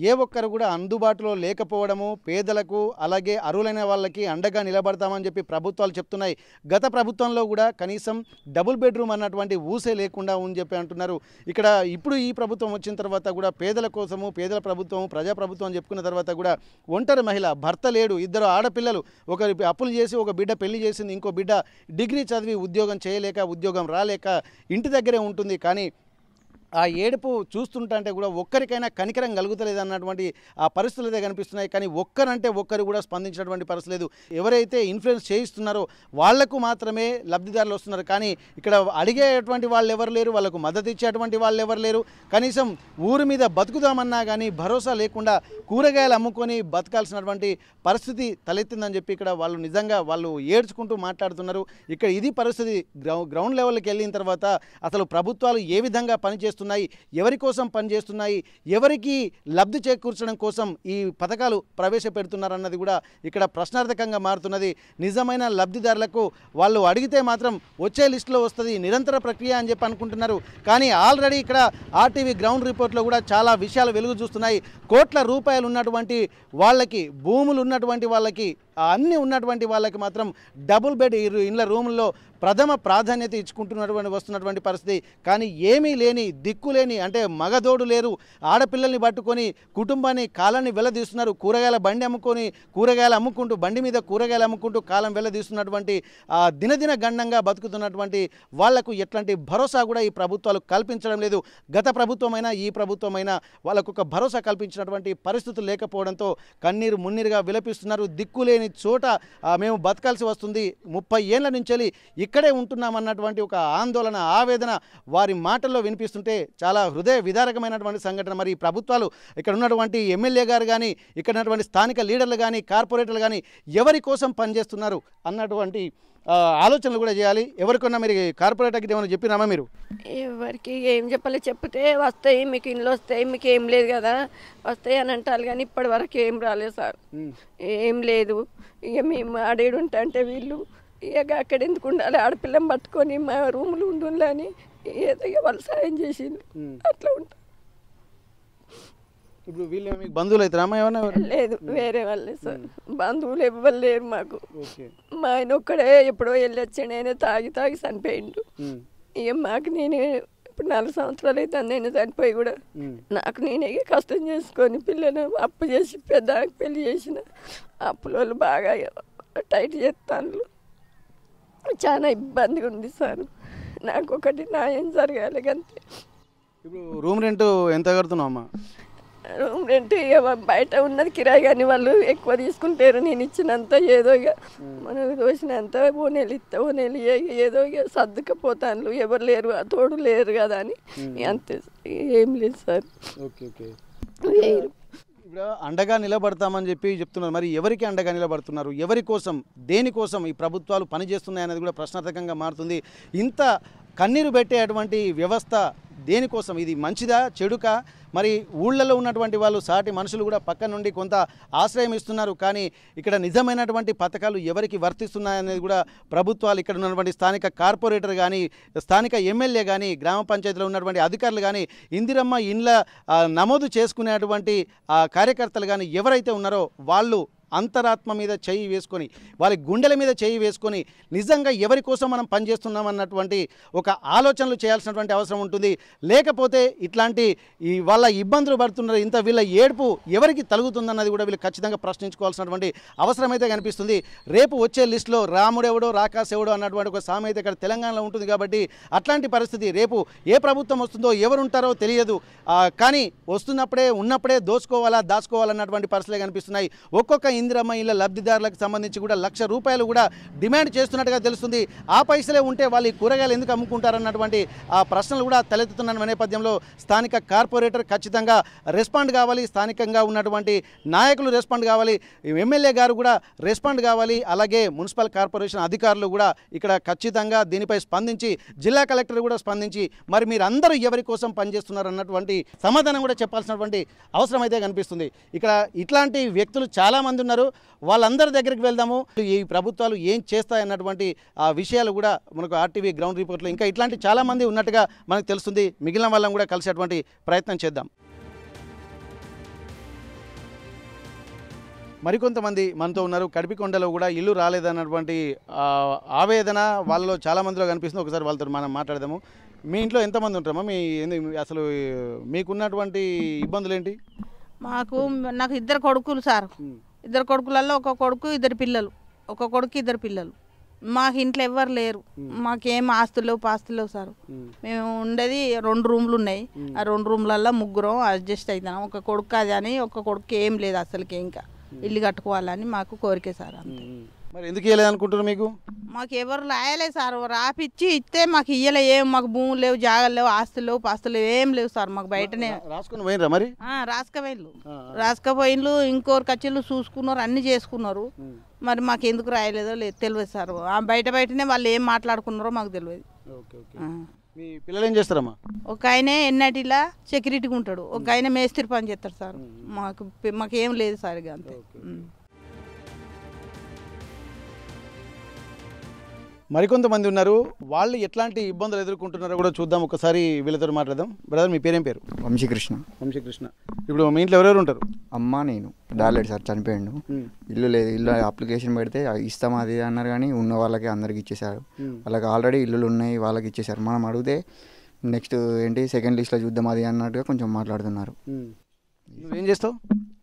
ఏ ఒక్కరు కూడా అందుబాటులో లేకపోవడము, పేదలకు అలాగే అర్హులైన వాళ్ళకి అండగా నిలబడతామని చెప్పి ప్రభుత్వాలు చెప్తున్నాయి. గత ప్రభుత్వంలో కూడా కనీసం డబుల్ బెడ్రూమ్ అన్నటువంటి ఊసే లేకుండా అని చెప్పి అంటున్నారు. ఇక్కడ ఇప్పుడు ఈ ప్రభుత్వం వచ్చిన తర్వాత కూడా పేదల కోసము, పేదల ప్రభుత్వం, ప్రజాప్రభుత్వం అని చెప్పుకున్న తర్వాత కూడా ఒంటరి మహిళ, భర్త లేడు, 2 ఆడపిల్లలు, ఒకరి అప్పులు చేసి ఒక బిడ్డ పెళ్లి చేసింది, ఇంకో బిడ్డ డిగ్రీ చదివి ఉద్యోగం చేయలేక, ఉద్యోగం రాలేక ఇంటి దగ్గరే ఉంటుంది. కానీ ఆ ఏడుపు చూస్తుంటే కూడా ఒక్కరికైనా కనికరం కలుగుతలేదు అన్నటువంటి ఆ పరిస్థితులు అయితే కనిపిస్తున్నాయి. కానీ ఒక్కరంటే ఒక్కరు కూడా స్పందించినటువంటి పరిస్థితి లేదు. ఎవరైతే ఇన్ఫ్లుయెన్స్ చేయిస్తున్నారో వాళ్లకు మాత్రమే లబ్ధిదారులు వస్తున్నారు. కానీ ఇక్కడ అడిగేటువంటి వాళ్ళు ఎవరు లేరు, వాళ్ళకు మద్దతు ఇచ్చేటువంటి వాళ్ళు ఎవరు లేరు. కనీసం ఊరి మీద బతుకుదామన్నా కానీ భరోసా లేకుండా కూరగాయలు అమ్ముకొని బతకాల్సినటువంటి పరిస్థితి తలెత్తిందని చెప్పి ఇక్కడ వాళ్ళు నిజంగా వాళ్ళు ఏడ్చుకుంటూ మాట్లాడుతున్నారు. ఇక్కడ ఇది పరిస్థితి. గ్రౌండ్ లెవెల్కి వెళ్ళిన తర్వాత అసలు ప్రభుత్వాలు ఏ విధంగా పనిచేస్తున్నాయి, ఎవరి కోసం పనిచేస్తున్నాయి, ఎవరికి లబ్ధి చేకూర్చడం కోసం ఈ పథకాలు ప్రవేశపెడుతున్నారన్నది కూడా ఇక్కడ ప్రశ్నార్థకంగా మారుతున్నది. నిజమైన లబ్ధిదారులకు వాళ్ళు అడిగితే మాత్రం వచ్చే లిస్టులో వస్తుంది, నిరంతర ప్రక్రియ అని చెప్పి అనుకుంటున్నారు. కానీ ఆల్రెడీ ఇక్కడ ఆర్టీవీ గ్రౌండ్ రిపోర్ట్లో కూడా చాలా విషయాలు వెలుగు చూస్తున్నాయి. కోట్ల రూపాయలు ఉన్నటువంటి వాళ్ళకి, భూములు ఉన్నటువంటి వాళ్ళకి అన్నీ ఉన్నటువంటి వాళ్ళకి మాత్రం డబుల్ బెడ్ ఇళ్ళ రూముల్లో ప్రథమ ప్రాధాన్యత ఇచ్చుకుంటున్నటువంటి వస్తున్నటువంటి పరిస్థితి. కానీ ఏమీ లేని దిక్కులేని అంటే మగదోడు లేరు, ఆడపిల్లల్ని పట్టుకొని కుటుంబాన్ని కాలాన్ని వెల్లదీస్తున్నారు. కూరగాయల బండి అమ్ముకొని కూరగాయలు అమ్ముకుంటూ బండి మీద కూరగాయలు అమ్ముకుంటూ కాలం వెల్లదీస్తున్నటువంటి దినదిన గండంగా బతుకుతున్నటువంటి వాళ్లకు ఎట్లాంటి భరోసా కూడా ఈ ప్రభుత్వాలు కల్పించడం లేదు. గత ప్రభుత్వమైనా ఈ ప్రభుత్వమైనా వాళ్ళకు ఒక భరోసా కల్పించినటువంటి పరిస్థితులు లేకపోవడంతో కన్నీరు మున్నీరుగా విలపిస్తున్నారు. దిక్కులేని చోట మేము బతకాల్సి వస్తుంది, 30 ఏళ్ల నుంచి ఇక్కడే ఉంటున్నామన్నటువంటి ఒక ఆందోళన ఆవేదన వారి మాటల్లో వినిపిస్తుంటే చాలా హృదయ విదారకమైనటువంటి సంఘటన. మరి ఈ ప్రభుత్వాలు ఇక్కడ ఉన్నటువంటి ఎమ్మెల్యే గారు కానీ ఇక్కడ ఉన్నటువంటి స్థానిక లీడర్లు కానీ కార్పొరేటర్లు కానీ ఎవరి కోసం పనిచేస్తున్నారు అన్నటువంటి ఆలోచనలు కూడా చేయాలి. ఎవరికన్నా మీరు కార్పొరేటర్కి ఏమైనా చెప్పినామా? మీరు ఎవరికి ఏం చెప్పాలి, చెప్తే వస్తాయి మీకు ఇండ్లు వస్తాయి మీకు ఏం లేదు కదా వస్తాయి అని అంటారు కానీ ఇప్పటి వరకు ఏం రాలేదు సార్, ఏం లేదు. ఇక మేము ఆడేడు ఉంటా అంటే వీళ్ళు ఇక అక్కడ ఎందుకు ఉండాలి ఆడపిల్లని పట్టుకొని మా రూములు ఉండాలని ఏదో వాళ్ళు సాయం చేసిండు అట్లా ఉంటా. ఇప్పుడు వీళ్ళు మీకు బంధువులు అవుతారా? ఏమన్నా లేదు వేరే వాళ్ళే సార్, బంధువులు ఎవ్వరు లేరు మాకు. మా ఆయన ఒక్కడే ఎప్పుడో వెళ్ళి వచ్చాడు, ఆయన తాగి చనిపోయిండు. ఇక మాకు నేనే ఇప్పుడు 4 సంవత్సరాలు అయితే నేను చనిపోయి కూడా నాకు నేనే కష్టం చేసుకొని పిల్లలు అప్పు చేసి పెద్ద పెళ్లి చేసిన అప్పుల వాళ్ళు బాగా టైట్ చేస్తాను. చాలా ఇబ్బందిగా ఉంది సార్, నాకు ఒకటి న్యాయం జరగాలి అంతే. ఇప్పుడు రూమ్ రెంట్ ఎంత కడుతున్నావు అమ్మా? రూమ్ రెంట్ బయట ఉన్నది కిరాయి కానీ వాళ్ళు ఎక్కువ తీసుకుంటారు. నేను ఇచ్చినంత ఏదో ఇక మనకు తోసినంత ఓనేలు ఇస్తా ఓనేలు ఏదో ఇక సర్దుకపోతాను, ఎవరు లేరు తోడు లేరు కదా అని అంతే, ఏం లేదు సార్. Okay okay. ఇప్పుడు అండగా నిలబడతామని చెప్పి చెప్తున్నారు. మరి ఎవరికి అండగా నిలబడుతున్నారు? ఎవరి కోసం దేనికోసం ఈ ప్రభుత్వాలు పనిచేస్తున్నాయి అనేది కూడా ప్రశ్నార్థకంగా మారుతుంది. ఇంత కన్నీరు పెట్టేటువంటి వ్యవస్థ దేనికోసం? ఇది మంచిదా చెడుకా? మరి ఊళ్ళలో ఉన్నటువంటి వాళ్ళు సాటి మనుషులు కూడా పక్క నుండి కొంత ఆశ్రయం ఇస్తున్నారు. కానీ ఇక్కడ నిజమైనటువంటి పథకాలు ఎవరికి వర్తిస్తున్నాయనేది కూడా ప్రభుత్వాలు ఇక్కడ ఉన్నటువంటి స్థానిక కార్పొరేటర్ కానీ స్థానిక ఎమ్మెల్యే కానీ గ్రామ పంచాయతీలో ఉన్నటువంటి అధికారులు కానీ ఇందిరమ్మ ఇండ్ల నమోదు చేసుకునేటువంటి కార్యకర్తలు కానీ ఎవరైతే ఉన్నారో వాళ్ళు అంతరాత్మ మీద చేయి వేసుకొని వాళ్ళ గుండెల మీద చేయి వేసుకొని నిజంగా ఎవరి కోసం మనం పనిచేస్తున్నాం అన్నటువంటి ఒక ఆలోచనలు చేయాల్సినటువంటి అవసరం ఉంటుంది. లేకపోతే ఇట్లాంటి వాళ్ళ ఇబ్బందులు పడుతున్నారు, ఇంత వీళ్ళ ఏడుపు ఎవరికి తలుగుతుందన్నది కూడా వీళ్ళు ఖచ్చితంగా ప్రశ్నించుకోవాల్సినటువంటి అవసరం అయితే కనిపిస్తుంది. రేపు వచ్చే లిస్టులో రాముడెవడో రాకాశెవడో అన్నటువంటి ఒక సామెత ఇక్కడ తెలంగాణలో ఉంటుంది. కాబట్టి అట్లాంటి పరిస్థితి రేపు ఏ ప్రభుత్వం వస్తుందో ఎవరుంటారో తెలియదు. కానీ వస్తున్నప్పుడే ఉన్నప్పుడే దోచుకోవాలా దాచుకోవాలన్నటువంటి పరిస్థితులే కనిపిస్తున్నాయి. ఒక్కొక్క ఇందిరమ్మ ఇళ్ళ లబ్ధిదారులకు సంబంధించి కూడా ₹1,00,000 కూడా డిమాండ్ చేస్తున్నట్టుగా తెలుస్తుంది. ఆ పైసలే ఉంటే వాళ్ళు ఈ కూరగాయలు ఎందుకు అమ్ముకుంటారన్నటువంటి ఆ ప్రశ్నలు కూడా తలెత్తుతున్న నేపథ్యంలో స్థానిక కార్పొరేటర్ ఖచ్చితంగా రెస్పాండ్ కావాలి, స్థానికంగా ఉన్నటువంటి నాయకులు రెస్పాండ్ కావాలి, ఎమ్మెల్యే గారు కూడా రెస్పాండ్ కావాలి. అలాగే మున్సిపల్ కార్పొరేషన్ అధికారులు కూడా ఇక్కడ ఖచ్చితంగా దీనిపై స్పందించి జిల్లా కలెక్టర్ కూడా స్పందించి మరి మీరందరూ ఎవరి కోసం పనిచేస్తున్నారు అన్నటువంటి సమాధానం కూడా చెప్పాల్సినటువంటి అవసరం అయితే కనిపిస్తుంది. ఇక్కడ ఇట్లాంటి వ్యక్తులు చాలామంది ఉన్నారు. వాళ్ళందరి దగ్గరికి వెళ్దాము, ఈ ప్రభుత్వాలు ఏం చేస్తాయన్నటువంటి ఆ విషయాలు కూడా మనకు RTV గ్రౌండ్ రిపోర్ట్లో ఇంకా ఇట్లాంటి చాలామంది ఉన్నట్టుగా మనకు తెలుస్తుంది. మిగిలిన వాళ్ళని కూడా కలిసేటువంటి ప్రయత్నం చేద్దాం. మరికొంతమంది మనతో ఉన్నారు. కడిపికొండలో కూడా ఇల్లు రాలేదన్నటువంటి ఆవేదన వాళ్ళలో చాలామందిలో కనిపిస్తుంది. ఒకసారి వాళ్ళతో మనం మాట్లాడదాము. మీ ఇంట్లో ఎంతమంది ఉంటారమ్మా? అసలు మీకున్నటువంటి ఇబ్బందులు ఏంటి? నాకు 2 కొడుకులు సార్. 2 కొడుకులలో ఒక కొడుకు 2 పిల్లలు, ఒక కొడుకు 2 పిల్లలు. మాకు ఇంట్లో ఎవ్వరు లేరు, మాకేం ఆస్తులు పాస్తులు సార్. మేము ఉండేది 2 రూమ్లు ఉన్నాయి. ఆ 2 రూమ్లలో ముగ్గురం అడ్జస్ట్ అవుతాం. ఒక కొడుకు అది అని, ఒక కొడుకు ఏం లేదు అసలుకి. ఇంకా ఇల్లు కట్టుకోవాలని మాకు కోరిక సార్. అంతే. మరి ఎందుకు ఇవ్వలేదు అనుకుంటున్నారు? మాకు ఎవరు రాయలేదు సార్. రాపిచ్చి ఇస్తే మాకు ఇయ్యలే. ఏం మాకు భూములు లేవు, జాగాలు లేవు, ఆస్తులు లేవు, పాస్తులు ఏం లేవు సార్. మాకు బయటనే రాసుకుని పోయినరా? మరి రాసుకపోయిన్లు ఇంకోరు కచ్చిళ్ళు చూసుకున్నారు, అన్ని చేసుకున్నారు. మరి మాకు ఎందుకు రాయలేదో లేదు తెలియదు సార్. బయటనే వాళ్ళు ఏం మాట్లాడుకున్నారో మాకు తెలియదు. మీ పిల్లలు ఏం చేస్తారమ్మా? ఒక ఆయన ఎన్నటిలా సెక్యూరిటీగా ఉంటాడు, ఒక ఆయన మేస్త్రి పని చేస్తాడు సార్. మాకేం లేదు సార్. ఇక అంతే. మరికొంతమంది ఉన్నారు, వాళ్ళు ఎట్లాంటి ఇబ్బందులు ఎదుర్కొంటున్నారో కూడా చూద్దాం. ఒకసారి వీళ్ళతో మాట్లాడదాం. బ్రదర్, మీ పేరేం పేరు? వంశీకృష్ణ. వంశీకృష్ణ. ఇప్పుడు మీ ఇంట్లో ఎవరెవరు ఉంటారు? అమ్మ, నేను. డాడీ సార్ చనిపోయాడు, ఇల్లు లేదు. ఇల్లు అప్లికేషన్ పెడితే ఇస్తాం అది అన్నారు, కానీ ఉన్న వాళ్ళకి అందరికి ఇచ్చేసారు. వాళ్ళకి ఆల్రెడీ ఇల్లులు ఉన్నాయి, వాళ్ళకి ఇచ్చేసారు. మనం అడిగితే నెక్స్ట్ ఏంటి సెకండ్ లిస్ట్లో చూద్దాం అది అన్నట్టుగా కొంచెం మాట్లాడుతున్నారు. నువ్వేం చేస్తావు?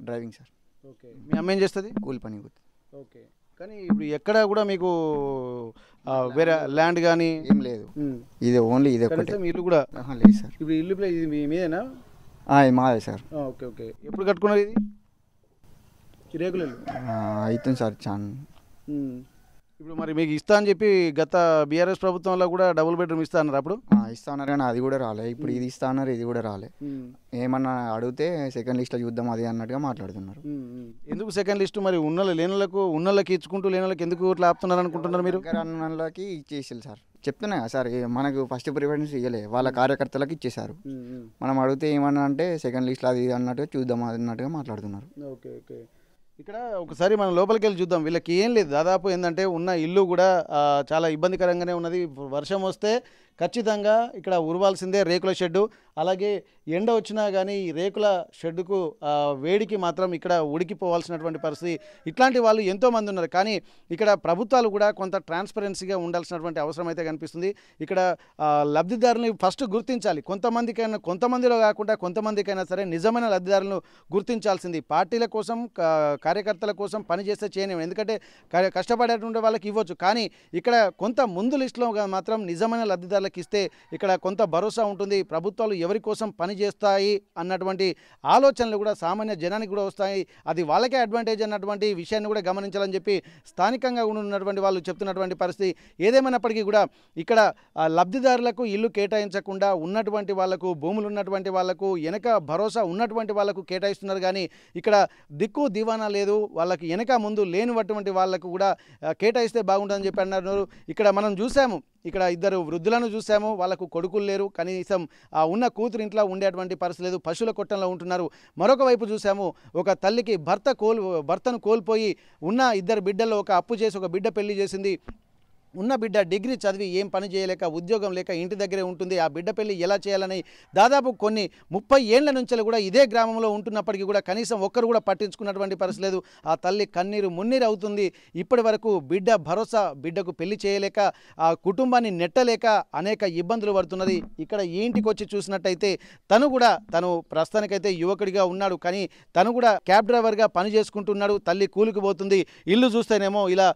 Driving sir. ఓకే. మీ అమ్మ ఏం చేస్తుంది? కూలి పని. ఓకే. కానీ ఇప్పుడు ఎక్కడ కూడా మీకు వేరే ల్యాండ్ కానీ ఏం లేదు, ఇది ఓన్లీ ఇది ఒకటే. ఇల్లు కూడా లేదు సార్. ఇప్పుడు ఇల్లు ఇది మీదేనా? మాదే సార్. Okay okay. ఎప్పుడు కట్టుకున్నారు ఇది? రేగులు అవుతుంది సార్ చాలా. ఇప్పుడు మరి మీకు ఇస్తా అని చెప్పి గత బీఆర్ఎస్ ప్రభుత్వంలో కూడా డబుల్ బెడ్రూమ్ ఇస్తా అన్నారు. అప్పుడు ఇస్తా అన్నారు, కానీ అది కూడా రాలే. ఇప్పుడు ఇది ఇస్తా అన్నారు, ఇది కూడా రాలే. ఏమన్నా అడిగితే సెకండ్ లిస్ట్లో చూద్దాం అది అన్నట్టుగా మాట్లాడుతున్నారు. ఎందుకు సెకండ్ లిస్ట్? మరి ఉన్నోళ్ళకి ఇచ్చుకుంటూ లేని వాళ్ళకి ఎందుకు ఇట్లా ఆపుతున్నారు అనుకుంటున్నారు మీరు? అన్నోళ్ళకి ఇచ్చేసారు సార్. చెప్తున్నా సార్, మనకు ఫస్ట్ ప్రిఫరెన్స్ ఇవ్వలే, వాళ్ళ కార్యకర్తలకు ఇచ్చేసారు. మనం అడిగితే ఏమన్నా అంటే సెకండ్ లిస్ట్లో అది అన్నట్టుగా చూద్దాం అన్నట్టుగా మాట్లాడుతున్నారు. Okay okay. ఇక్కడ ఒకసారి మనం లోపలికి వెళ్ళి చూద్దాం. వీళ్ళకి ఏం లేదు, దాదాపు ఏంటంటే ఉన్న ఇల్లు కూడా చాలా ఇబ్బందికరంగానే ఉన్నది. వర్షం వస్తే ఖచ్చితంగా ఇక్కడ ఉరవాల్సిందే రేకుల షెడ్డు. అలాగే ఎండ వచ్చినా కానీ ఈ రేకుల షెడ్డుకు వేడికి మాత్రం ఇక్కడ ఉడికిపోవాల్సినటువంటి పరిస్థితి. ఇట్లాంటి వాళ్ళు ఎంతోమంది ఉన్నారు. కానీ ఇక్కడ ప్రభుత్వాలు కూడా కొంత ట్రాన్స్పరెన్సీగా ఉండాల్సినటువంటి అవసరం అయితే కనిపిస్తుంది. ఇక్కడ లబ్ధిదారుని ఫస్ట్ గుర్తించాలి. కొంతమందిలో కాకుండా కొంతమందికైనా సరే నిజమైన లబ్ధిదారులను గుర్తించాల్సింది. పార్టీల కోసం కార్యకర్తల కోసం పనిచేస్తే చేయలేము, ఎందుకంటే కష్టపడేటువంటి వాళ్ళకి ఇవ్వచ్చు. కానీ ఇక్కడ కొంత ముందు లిస్టులో మాత్రం నిజమైన లబ్ధిదారులకు ఇస్తే ఇక్కడ కొంత భరోసా ఉంటుంది. ప్రభుత్వాలు ఎవరి కోసం పనిచేస్తాయి అన్నటువంటి ఆలోచనలు కూడా సామాన్య జనానికి కూడా వస్తాయి. అది వాళ్ళకే అడ్వాంటేజ్ అన్నటువంటి విషయాన్ని కూడా గమనించాలని చెప్పి స్థానికంగా ఉన్నటువంటి వాళ్ళు చెప్తున్నటువంటి పరిస్థితి. ఏదేమైనప్పటికీ కూడా ఇక్కడ లబ్ధిదారులకు ఇల్లు కేటాయించకుండా ఉన్నటువంటి వాళ్లకు, భూములు ఉన్నటువంటి వాళ్లకు, వెనక భరోసా ఉన్నటువంటి వాళ్లకు కేటాయిస్తున్నారు. కానీ ఇక్కడ దిక్కు దివానా లేదు, వాళ్ళకి వెనక ముందు లేనివటువంటి వాళ్లకు కూడా కేటాయిస్తే బాగుంటుందని చెప్పి అన్నారు. ఇక్కడ మనం చూసాము, ఇక్కడ ఇద్దరు వృద్ధులను చూసాము, వాళ్ళకు కొడుకులు లేరు, కనీసం ఉన్న కూతురు ఇంట్లో ఉండేటువంటి పరిస్థితి లేదు, పశువుల కొట్టంలో ఉంటున్నారు. మరొక వైపు చూసాము, ఒక తల్లికి భర్తను కోల్పోయి ఉన్న ఇద్దరు బిడ్డల్లో ఒక అప్పు చేసి ఒక బిడ్డ పెళ్లి చేసింది. ఉన్న బిడ్డ డిగ్రీ చదివి ఏం పని చేయలేక, ఉద్యోగం లేక ఇంటి దగ్గరే ఉంటుంది. ఆ బిడ్డ పెళ్లి ఎలా చేయాలని దాదాపు 30 ఏళ్ల నుంచి కూడా ఇదే గ్రామంలో ఉంటున్నప్పటికీ కూడా కనీసం ఒక్కరు కూడా పట్టించుకున్నటువంటి పరిస్థితి లేదు. ఆ తల్లి కన్నీరు మున్నీరు అవుతుంది. ఇప్పటి వరకు బిడ్డకు పెళ్లి చేయలేక, ఆ కుటుంబాన్ని నెట్టలేక అనేక ఇబ్బందులు పడుతున్నది. ఇక్కడ ఈ ఇంటికి వచ్చి చూసినట్టయితే తను ప్రస్తుతానికైతే యువకుడిగా ఉన్నాడు, కానీ తను కూడా క్యాబ్ డ్రైవర్గా పని చేసుకుంటున్నాడు. తల్లి కూలికి పోతుంది. ఇల్లు చూస్తేనేమో ఇలా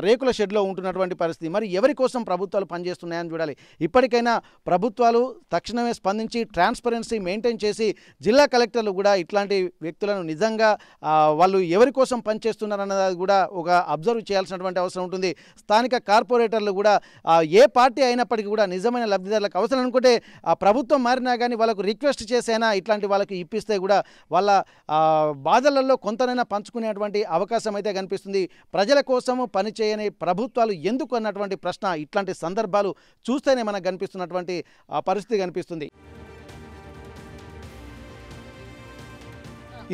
రేకుల షెడ్లో ఉంటున్నటువంటి పరిస్థితి. మరి ఎవరి కోసం ప్రభుత్వాలు పనిచేస్తున్నాయని చూడాలి. ఇప్పటికైనా ప్రభుత్వాలు తక్షణమే స్పందించి ట్రాన్స్పరెన్సీ మెయింటైన్ చేసి జిల్లా కలెక్టర్లు కూడా ఇట్లాంటి వ్యక్తులను నిజంగా వాళ్ళు ఎవరి కోసం పనిచేస్తున్నారన్నది కూడా ఒక అబ్జర్వ్ చేయాల్సినటువంటి అవసరం ఉంటుంది. స్థానిక కార్పొరేటర్లు కూడా ఏ పార్టీ అయినప్పటికీ కూడా నిజమైన లబ్ధిదారులకు అవసరం అనుకుంటే ప్రభుత్వం మారినా కానీ వాళ్ళకు రిక్వెస్ట్ చేసైనా ఇట్లాంటి వాళ్ళకి ఇప్పిస్తే కూడా వాళ్ళ బాధలలో కొంతనైనా పంచుకునేటువంటి అవకాశం అయితే కనిపిస్తుంది. ప్రజల కోసము పనిచేయని ప్రభుత్వాలు ఎందుకు అన్నటువంటి ప్రశ్న ఇట్లాంటి సందర్భాలు చూస్తేనే మనకు కనిపిస్తున్నటువంటి పరిస్థితి కనిపిస్తుంది.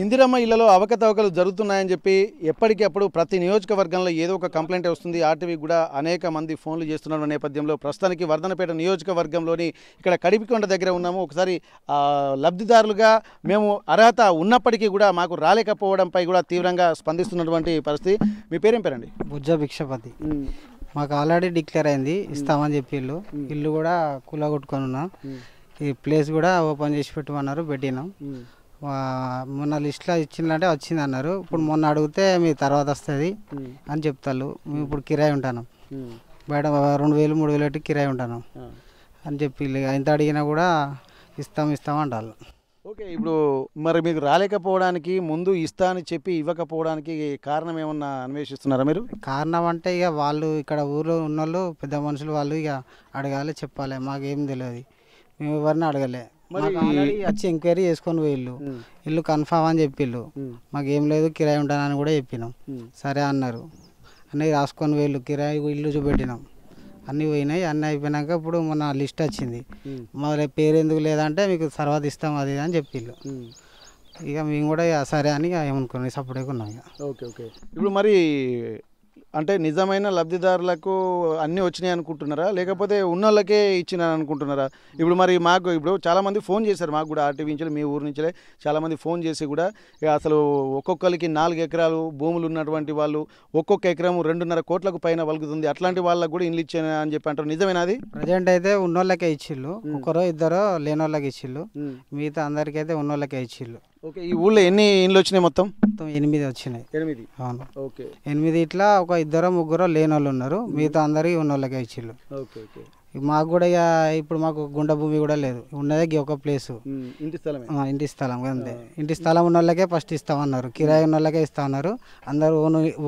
ఇందిరమ్మ ఇళ్లలో అవకతవకలు జరుగుతున్నాయని చెప్పి ఎప్పటికప్పుడు ప్రతి నియోజకవర్గంలో ఏదో ఒక కంప్లైంట్ వస్తుంది. ఆర్టీవీ కూడా అనేక మంది ఫోన్లు చేస్తున్న నేపథ్యంలో ప్రస్తుతానికి వర్ధనపేట నియోజకవర్గంలోని ఇక్కడ కడిపికొండ దగ్గర ఉన్నాము. ఒకసారి లబ్ధిదారులుగా మేము అర్హత ఉన్నప్పటికీ కూడా మాకు రాలేకపోవడంపై కూడా తీవ్రంగా స్పందిస్తున్నటువంటి పరిస్థితి. మీ పేరేం పేరండి? బుజ్జ భిక్షపతి. మాకు ఆల్రెడీ డిక్లేర్ అయింది, ఇస్తామని చెప్పి ఇల్లు కూడా కూలగొట్టుకొని ఉన్నాం. ఈ ప్లేస్ కూడా ఓపెన్ చేసి పెట్టమన్నారు, పెట్టినాం. మొన్న లిస్ట్లో ఇచ్చిందంటే వచ్చింది అన్నారు. ఇప్పుడు మొన్న అడిగితే మీ తర్వాత వస్తుంది అని చెప్తారు. మేము ఇప్పుడు కిరాయి ఉంటాను, బయట 2000 3000 కిరాయి ఉంటాను అని చెప్పి ఎంత అడిగినా కూడా ఇస్తాం అంటారు. ఓకే. ఇప్పుడు మరి మీకు రాలేకపోవడానికి ముందు ఇస్తా అని చెప్పి ఇవ్వకపోవడానికి కారణం ఏమన్నా అన్వేషిస్తున్నారా మీరు? కారణం అంటే ఇక వాళ్ళు ఇక్కడ ఊళ్ళో ఉన్నోళ్ళు పెద్ద మనుషులు వాళ్ళు ఇక అడగాలి, చెప్పాలి. మాకేం తెలియదు, మేము ఎవరిని అడగలే. వచ్చి ఎంక్వైరీ చేసుకొని పోయిళ్ళు, ఇల్లు కన్ఫామ్ అని చెప్పిళ్ళు. మాకేం లేదు, కిరాయి ఉంటానని కూడా చెప్పినాం. సరే అన్నారు. అన్నీ రాసుకొని పోయిళ్ళు, కిరాయి ఇల్లు చూపెట్టినాం. అన్నీ పోయినాయి. అన్నీ అయిపోయినాక ఇప్పుడు మొన్న లిస్ట్ వచ్చింది. మా పేరు ఎందుకు లేదంటే మీకు తర్వాత ఇస్తాం అది అని చెప్పిళ్ళు. ఇక మేము కూడా సరే అని ఏమనుకున్నాం, సపోర్ట్గా ఉన్నాం. ఇక ఓకే ఓకే. ఇప్పుడు మరి అంటే నిజమైన లబ్ధిదారులకు అన్నీ వచ్చినాయి అనుకుంటున్నారా, లేకపోతే ఉన్నోళ్ళకే ఇచ్చినా అనుకుంటున్నారా? ఇప్పుడు మరి మాకు ఇప్పుడు చాలామంది ఫోన్ చేశారు, మాకు కూడా ఆర్టీవీ నుంచి మీ ఊరు నుంచే చాలామంది ఫోన్ చేసి కూడా అసలు ఒక్కొక్కరికి 4 ఎకరాలు భూములు ఉన్నటువంటి వాళ్ళు ఒక్కొక్క ఎకరం 2.5 కోట్లకు పైన వలుకుతుంది, అట్లాంటి వాళ్ళకు కూడా ఇల్లు ఇచ్చాను అని చెప్పి అంటారు. నిజమేనా అది? ప్రజెంట్ అయితే ఉన్నోళ్ళకే ఇచ్చిళ్ళు, ఒకరో ఇద్దరో లేనోళ్ళకి ఇచ్చిళ్ళు, మిగతా అందరికీ అయితే ఉన్నోళ్ళకే ఇచ్చిళ్ళు. ఓకే, ఈ ఊళ్ళో ఎన్ని ఇండ్లు వచ్చినాయి? మొత్తం 8 వచ్చినాయి. 8? అవును. ఓకే, 8 ఇట్లా ఒక 2-3 లేనోళ్ళు ఉన్నారు, మిగతా అందరికి ఉన్నోళ్ళకే ఇచ్చిళ్ళు. Okay okay. మాకు కూడా ఇక ఇప్పుడు మాకు గుండ భూమి కూడా లేదు, ఉన్నదే ఒక ప్లేసు, ఇంటి స్థలమే. ఇంటి స్థలం అంతే. ఇంటి స్థలం ఉన్న వాళ్ళకే ఫస్ట్ ఇస్తామన్నారు, కిరాయి ఉన్న వాళ్ళకే ఇస్తా అన్నారు, అందరు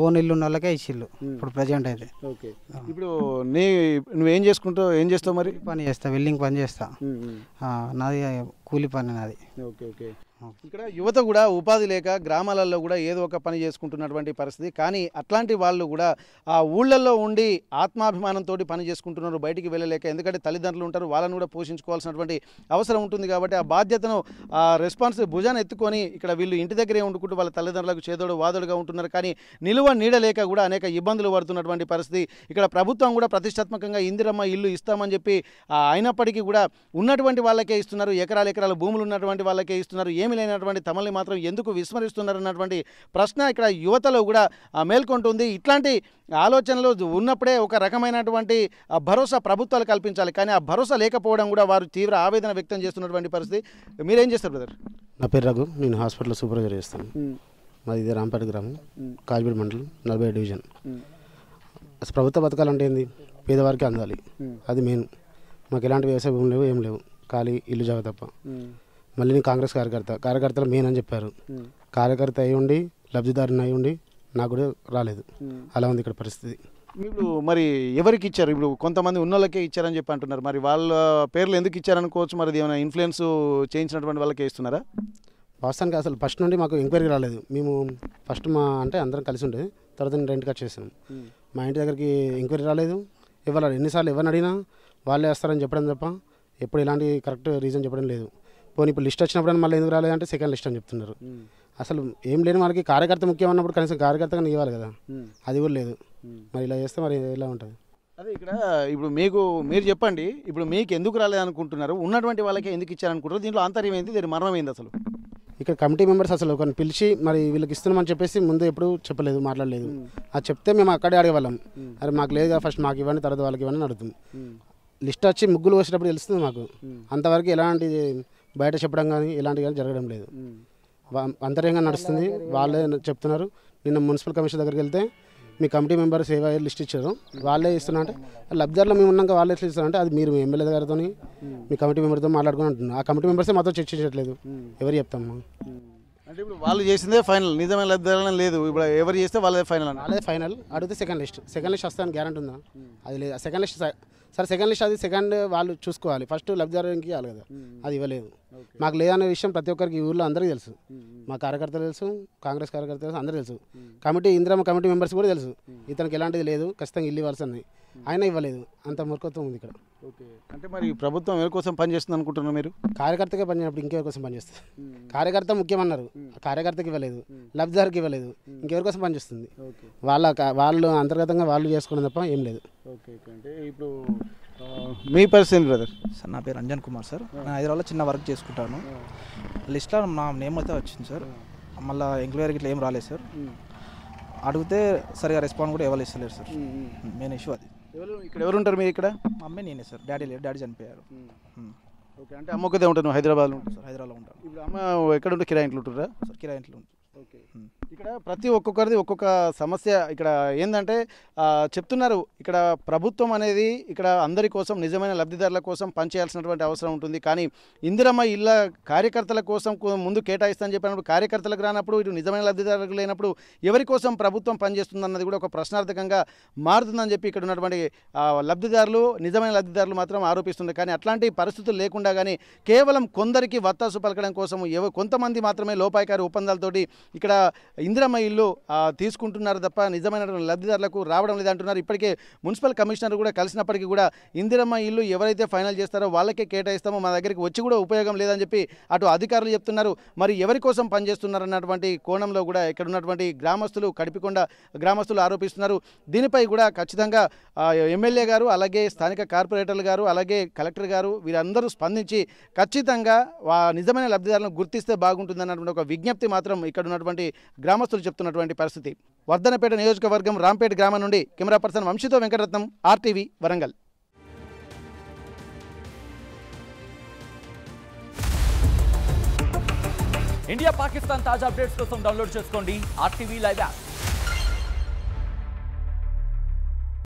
ఓన్ ఇల్లు ఉన్న వాళ్ళకే ఇచ్చిళ్ళు ఇప్పుడు ప్రజెంట్ అయితే. ఓకే, ఇప్పుడు నువ్వేం చేస్తావు మరి? పని చేస్తా, వెల్డింగ్ పని చేస్తా. నాది కూలి పని నాది. Okay okay. ఇక్కడ యువత కూడా ఉపాధి లేక గ్రామాలలో కూడా ఏదో ఒక పని చేసుకుంటున్నటువంటి పరిస్థితి, కానీ అట్లాంటి వాళ్ళు కూడా ఆ ఊళ్ళల్లో ఉండి ఆత్మాభిమానంతో పని చేసుకుంటున్నారు, బయటికి వెళ్ళలేక. ఎందుకంటే తల్లిదండ్రులు ఉంటారు, వాళ్ళని కూడా పోషించుకోవాల్సినటువంటి అవసరం ఉంటుంది. కాబట్టి ఆ బాధ్యతను ఆ రెస్పాన్స్ భుజాన్ని ఎత్తుకొని ఇక్కడ వీళ్ళు ఇంటి దగ్గరే ఉండుకుంటూ వాళ్ళ తల్లిదండ్రులకు చేదోడు వాదోడుగా ఉంటున్నారు. కానీ నిలువ నీడలేక కూడా అనేక ఇబ్బందులు పడుతున్నటువంటి పరిస్థితి. ఇక్కడ ప్రభుత్వం కూడా ప్రతిష్టాత్మకంగా ఇందిరమ్మ ఇల్లు ఇస్తామని చెప్పి అయినప్పటికీ కూడా ఉన్నటువంటి వాళ్ళకే ఇస్తున్నారు, ఎకరాల భూములు ఉన్నటువంటి వాళ్ళకే ఇస్తున్నారు. ఏమి లేనటువంటి తమల్ని మాత్రం ఎందుకు విస్మరిస్తున్నారు అన్నటువంటి ప్రశ్న ఇక్కడ యువతలో కూడా మేల్కొంటుంది. ఇట్లాంటి ఆలోచనలు ఉన్నప్పుడే ఒక రకమైనటువంటి భరోసా ప్రభుత్వాలు కల్పించాలి, కానీ ఆ భరోసా లేకపోవడం కూడా వారు తీవ్ర ఆవేదన వ్యక్తం చేస్తున్నటువంటి పరిస్థితి. మీరేం చేస్తారు బ్రదర్? నా పేరు రఘు, నేను హాస్పిటల్లో సూపర్వైజర్ చేస్తాను. మాది ఇది రాంపేట గ్రామం, కాజ్బీడ్ మండలం, 40 డివిజన్. అసలు ప్రభుత్వ పథకాలు అంటే ఏంది? పేదవారికి అందాలి, అది మెయిన్. మాకు ఎలాంటి వ్యవసాయ భూములు లేవు, ఏం లేవు, ఖాళీ ఇల్లు జాగా తప్ప. మళ్ళీ నేను కాంగ్రెస్ కార్యకర్తలు మెయిన్ అని చెప్పారు. కార్యకర్త అయి ఉండి లబ్ధిదారుని అయి ఉండి నాకు కూడా రాలేదు. అలా ఉంది ఇక్కడ పరిస్థితి. ఇప్పుడు మరి ఎవరికి ఇచ్చారు? ఇప్పుడు కొంతమంది ఉన్నోళ్ళకే ఇచ్చారని చెప్పి అంటున్నారు, మరి వాళ్ళ పేర్లు ఎందుకు ఇచ్చారనుకోవచ్చు? మరి ఏమైనా ఇన్ఫ్లుయెన్స్ చేయించినటువంటి వాళ్ళకే ఇస్తున్నారా? వాస్తవానికి అసలు ఫస్ట్ నుండి మాకు ఎంక్వైరీ రాలేదు. మేము ఫస్ట్ అంటే అందరం కలిసి ఉండే, తర్వాత నేను రెంట్కి వచ్చేసాను. మా ఇంటి దగ్గరికి ఎంక్వైరీ రాలేదు, ఇవ్వాలి. ఎన్నిసార్లు ఎవరిని అడిగినా వాళ్ళే వేస్తారని చెప్పడం తప్ప ఎప్పుడు ఇలాంటి కరెక్ట్ రీజన్ చెప్పడం లేదు. పోనీ ఇప్పుడు లిస్ట్ వచ్చినప్పుడు మళ్ళీ ఎందుకు రాలేదంటే సెకండ్ లిస్ట్ అని చెప్తున్నారు. అసలు ఏం లేని వాళ్ళకి కార్యకర్త ముఖ్యం అన్నప్పుడు కనీసం కార్యకర్తగా ఇవ్వాలి కదా, అది కూడా లేదు. మరి ఇలా చేస్తే మరి ఎలా ఉంటుంది? అదే ఇక్కడ ఇప్పుడు మీరు చెప్పండి, ఇప్పుడు మీకు ఎందుకు రాలేదనుకుంటున్నారు, ఉన్నటువంటి వాళ్ళకే ఎందుకు ఇచ్చారనుకుంటారు? దీంట్లో ఆంతర్యం ఏంది, దీని మరణం ఏంది అసలు? ఇక్కడ కమిటీ మెంబర్స్ అసలు ఒకరిని పిలిచి మరి వీళ్ళకి ఇస్తున్నామని చెప్పేసి ముందు ఎప్పుడు చెప్పలేదు, మాట్లాడలేదు. అది చెప్తే మేము అక్కడే అడగేవాళ్ళం, అరే మాకు లేదుగా, ఫస్ట్ మాకు ఇవ్వండి, తర్వాత వాళ్ళకి ఇవ్వండి అడుగుతాం. లిస్ట్ వచ్చి ముగ్గులు వచ్చేటప్పుడు తెలుస్తుంది మాకు. అంతవరకు ఎలాంటి బయట చెప్పడం కానీ ఇలాంటివి కానీ జరగడం లేదు, అంతర్యంగా నడుస్తుంది. వాళ్ళే చెప్తున్నారు. నిన్న మున్సిపల్ కమిషన్ దగ్గరికి వెళ్తే మీ కమిటీ మెంబర్స్ ఏవో లిస్ట్ ఇచ్చారు, వాళ్ళే ఇస్తున్నా అంటే లబ్ధిదారులు మేము ఉన్నాక వాళ్ళే ఎట్లా ఇస్తారంటే అది మీరు ఎమ్మెల్యే గారితో మీ కమిటీ మెంబర్తో మాట్లాడుకుని అంటున్నారు. ఆ కమిటీ మెంబర్సే మాతో చర్చించట్లేదు, ఎవరు చెప్తాము? అంటే ఇప్పుడు వాళ్ళు చేసిందే ఫైనల్, నిజమైన లబ్ధిదారులు లేదు. ఇప్పుడు ఎవరు చేస్తే వాళ్ళదే ఫైనల్ వాళ్ళదే ఫైనల్. అడిగితే సెకండ్ లిస్ట్ వస్తాను గ్యారంటీ ఉందా? అది లేదు. సెకండ్ లిస్ట్ సరే, సెకండ్ లిస్ట్ అది సెకండ్ వాళ్ళు చూసుకోవాలి, ఫస్ట్ లబ్ధిదారునికి ఇవ్వాలి కదా, అది ఇవ్వలేదు. మాకు లేదనే విషయం ప్రతి ఒక్కరికి ఊళ్ళో అందరికీ తెలుసు. మా కార్యకర్తలు తెలుసు, కాంగ్రెస్ కార్యకర్తలు తెలుసు, అందరూ తెలుసు. ఇందిరమ్మ కమిటీ మెంబర్స్ కూడా తెలుసు ఇతనికి ఎలాంటిది లేదు, ఖచ్చితంగా ఇల్లు ఇవ్వాల్సింది, ఆయన ఇవ్వలేదు. అంత మూర్ఖత్వం ఉంది ఇక్కడ. ఓకే, అంటే మరి ప్రభుత్వం ఎవరి కోసం పనిచేస్తుంది అనుకుంటున్నారు మీరు? కార్యకర్తగా పనిచేసినప్పుడు ఇంకెవరి కోసం పనిచేస్తుంది? కార్యకర్త ముఖ్యమన్నారు, కార్యకర్తకి ఇవ్వలేదు, లబ్ధిదారికి ఇవ్వలేదు, ఇంకెవరి కోసం పనిచేస్తుంది? వాళ్ళు అంతర్గతంగా వాళ్ళు చేసుకునే తప్ప ఏం లేదు. ఓకే, అంటే ఇప్పుడు మీ పరిస్థితి బ్రదర్? సార్ నా పేరు రంజన్ కుమార్ సార్, నేను హైదరాబాద్లో చిన్న వర్క్ చేసుకుంటాను. లిస్ట్లో నా నేమ్ అయితే వచ్చింది సార్, మళ్ళీ ఎంక్వైరీకి ఇట్లా ఏం రాలేదు సార్. అడిగితే సరిగా రెస్పాండ్ కూడా ఎవరు ఇస్తలేరు సార్, మెయిన్ ఇష్యూ అది. ఇక్కడ ఎవరు ఉంటారు మీరు? ఇక్కడ మా అమ్మాయి నేనే సార్, డాడీ లేరు, డాడీ చనిపోయారు. ఓకే, అంటే అమ్మ ఒక్కదే ఉంటాను హైదరాబాద్లో? సార్ హైదరాబాద్లో ఉంటాను. ఇప్పుడు అమ్మ ఎక్కడ ఉంటే కిరాయి ఇంట్లో ఉంటుందా? సార్ కిరాయి ఇంట్లో ఉంటుంది. ఓకే, ఇక్కడ ప్రతి ఒక్కొక్కరిది ఒక్కొక్క సమస్య. ఇక్కడ ఏంటంటే చెప్తున్నారు, ఇక్కడ ప్రభుత్వం అనేది ఇక్కడ అందరి కోసం, నిజమైన లబ్ధిదారుల కోసం పనిచేయాల్సినటువంటి అవసరం ఉంటుంది. కానీ ఇందిరమ్మ ఇళ్ళ కార్యకర్తల కోసం ముందు కేటాయిస్తానని చెప్పినప్పుడు కార్యకర్తలకు రానప్పుడు, ఇటు నిజమైన లబ్ధిదారులకు లేనప్పుడు ఎవరి కోసం ప్రభుత్వం పనిచేస్తుందన్నది కూడా ఒక ప్రశ్నార్థకంగా మారుతుందని చెప్పి ఇక్కడ ఉన్నటువంటి లబ్ధిదారులు, నిజమైన లబ్ధిదారులు మాత్రం ఆరోపిస్తున్నారు. కానీ అట్లాంటి పరిస్థితులు లేకుండా కానీ కేవలం కొందరికి వత్తాసు పలకడం కోసం కొంతమంది మాత్రమే లోపాయికారి ఒప్పందాలతోటి ఇక్కడ ఇందిరమ్మ ఇల్లు తీసుకుంటున్నారు తప్ప నిజమైన లబ్ధిదారులకు రావడం లేదంటున్నారు. ఇప్పటికే మున్సిపల్ కమిషనర్ కూడా కలిసినప్పటికీ కూడా ఇందిరమ్మ ఇల్లు ఎవరైతే ఫైనల్ చేస్తారో వాళ్ళకే కేటాయిస్తామో మా దగ్గరికి వచ్చి కూడా ఉపయోగం లేదని చెప్పి అటు అధికారులు చెప్తున్నారు. మరి ఎవరి కోసం పనిచేస్తున్నారు అన్నటువంటి కోణంలో కూడా ఇక్కడ ఉన్నటువంటి గ్రామస్తులు కడిపికొండ గ్రామస్తులు ఆరోపిస్తున్నారు. దీనిపై కూడా ఖచ్చితంగా ఎమ్మెల్యే గారు అలాగే స్థానిక కార్పొరేటర్లు గారు అలాగే కలెక్టర్ గారు వీరందరూ స్పందించి ఖచ్చితంగా నిజమైన లబ్ధిదారులను గుర్తిస్తే బాగుంటుందన్నటువంటి ఒక విజ్ఞప్తి మాత్రం ఇక్కడ ఉన్నటువంటి గ్రామస్తులు చెప్తున్నటువంటి పరిస్థితి. వర్ధనపేట నియోజకవర్గం రాంపేట గ్రామం నుండి కెమెరా పర్సన్ వంశీతో వెంకటరత్నం, RTV వరంగల్. ఇండియా పాకిస్తాన్ తాజా అప్డేట్స్ కోసం డౌన్లోడ్ చేసుకోండి RTV లైవ్ యాప్.